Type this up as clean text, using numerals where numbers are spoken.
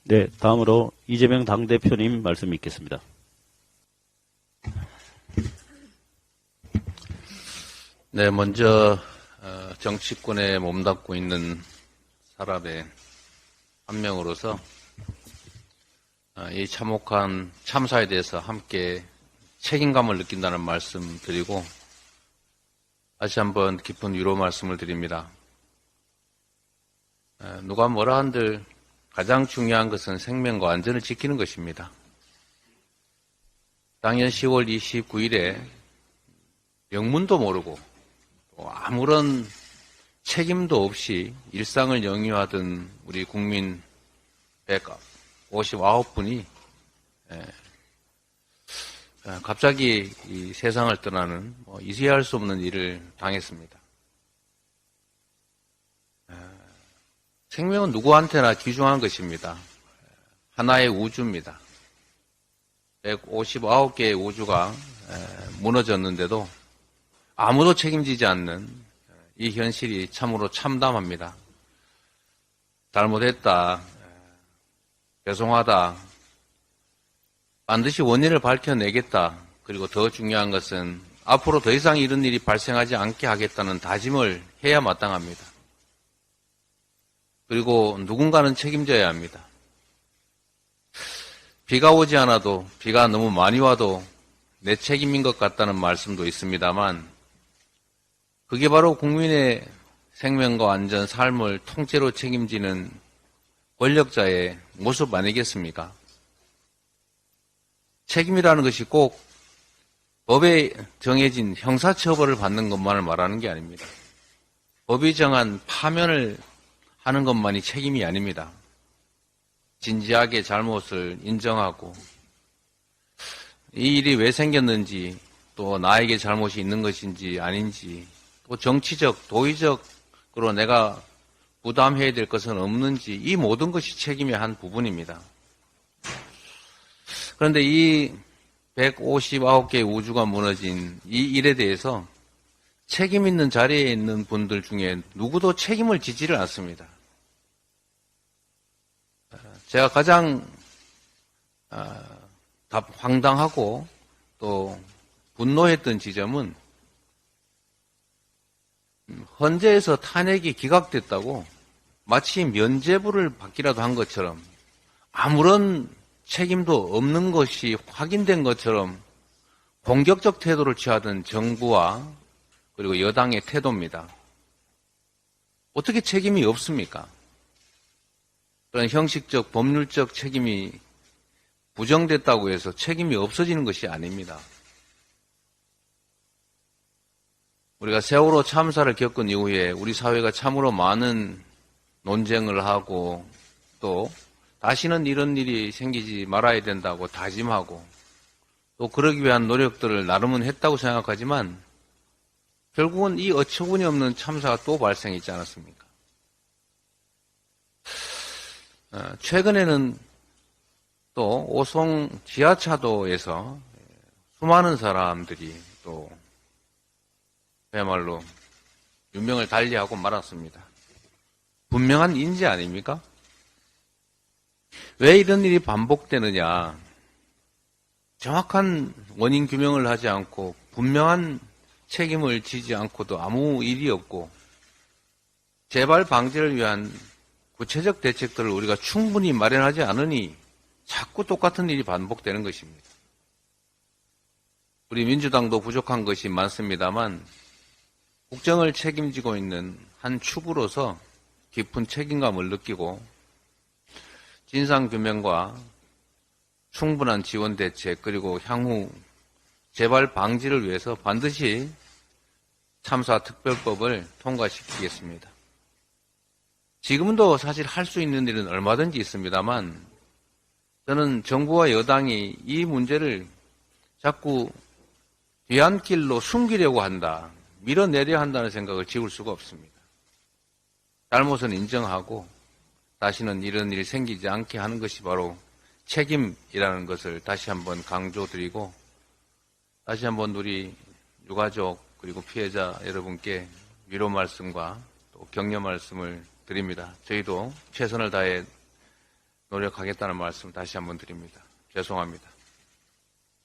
네, 다음으로 이재명 당대표님 말씀 있겠습니다. 네, 먼저 정치권에 몸담고 있는 사람의 한 명으로서 이 참혹한 참사에 대해서 함께 책임감을 느낀다는 말씀 드리고 다시 한번 깊은 위로 말씀을 드립니다. 누가 뭐라 한들 가장 중요한 것은 생명과 안전을 지키는 것입니다. 작년 10월 29일에 영문도 모르고 아무런 책임도 없이 일상을 영위하던 우리 국민 159분이 갑자기 이 세상을 떠나는 이해할 수 없는 일을 당했습니다. 생명은 누구한테나 귀중한 것입니다. 하나의 우주입니다. 159개의 우주가 무너졌는데도 아무도 책임지지 않는 이 현실이 참으로 참담합니다. 잘못했다, 죄송하다, 반드시 원인을 밝혀내겠다, 그리고 더 중요한 것은 앞으로 더 이상 이런 일이 발생하지 않게 하겠다는 다짐을 해야 마땅합니다. 그리고 누군가는 책임져야 합니다. 비가 오지 않아도, 비가 너무 많이 와도 내 책임인 것 같다는 말씀도 있습니다만 그게 바로 국민의 생명과 안전, 삶을 통째로 책임지는 권력자의 모습 아니겠습니까? 책임이라는 것이 꼭 법에 정해진 형사처벌을 받는 것만을 말하는 게 아닙니다. 법이 정한 파면을 하는 것만이 책임이 아닙니다. 진지하게 잘못을 인정하고 이 일이 왜 생겼는지, 또 나에게 잘못이 있는 것인지 아닌지, 또 정치적, 도의적으로 내가 부담해야 될 것은 없는지, 이 모든 것이 책임의 한 부분입니다. 그런데 이 159개의 우주가 무너진 이 일에 대해서 책임 있는 자리에 있는 분들 중에 누구도 책임을 지지를 않습니다. 제가 가장 황당하고 또 분노했던 지점은 헌재에서 탄핵이 기각됐다고 마치 면죄부를 받기라도 한 것처럼 아무런 책임도 없는 것이 확인된 것처럼 공격적 태도를 취하던 정부와 그리고 여당의 태도입니다. 어떻게 책임이 없습니까? 그런 형식적, 법률적 책임이 부정됐다고 해서 책임이 없어지는 것이 아닙니다. 우리가 세월호 참사를 겪은 이후에 우리 사회가 참으로 많은 논쟁을 하고 또 다시는 이런 일이 생기지 말아야 된다고 다짐하고 또 그러기 위한 노력들을 나름은 했다고 생각하지만 결국은 이 어처구니 없는 참사가 또 발생했지 않았습니까? 최근에는 또 오송 지하차도에서 수많은 사람들이 또 그야말로 유명을 달리하고 말았습니다. 분명한 인지 아닙니까? 왜 이런 일이 반복되느냐? 정확한 원인 규명을 하지 않고 분명한 책임을 지지 않고도 아무 일이 없고 재발 방지를 위한 구체적 대책들을 우리가 충분히 마련하지 않으니 자꾸 똑같은 일이 반복되는 것입니다. 우리 민주당도 부족한 것이 많습니다만 국정을 책임지고 있는 한 축으로서 깊은 책임감을 느끼고 진상규명과 충분한 지원 대책 그리고 향후 재발 방지를 위해서 반드시 참사 특별법을 통과시키겠습니다. 지금도 사실 할 수 있는 일은 얼마든지 있습니다만 저는 정부와 여당이 이 문제를 자꾸 뒤안길로 숨기려고 한다, 밀어내려 한다는 생각을 지울 수가 없습니다. 잘못은 인정하고 다시는 이런 일이 생기지 않게 하는 것이 바로 책임이라는 것을 다시 한번 강조드리고 다시 한번 우리 유가족 그리고 피해자 여러분께 위로 말씀과 또 격려 말씀을 드립니다. 저희도 최선을 다해 노력하겠다는 말씀 다시 한번 드립니다. 죄송합니다.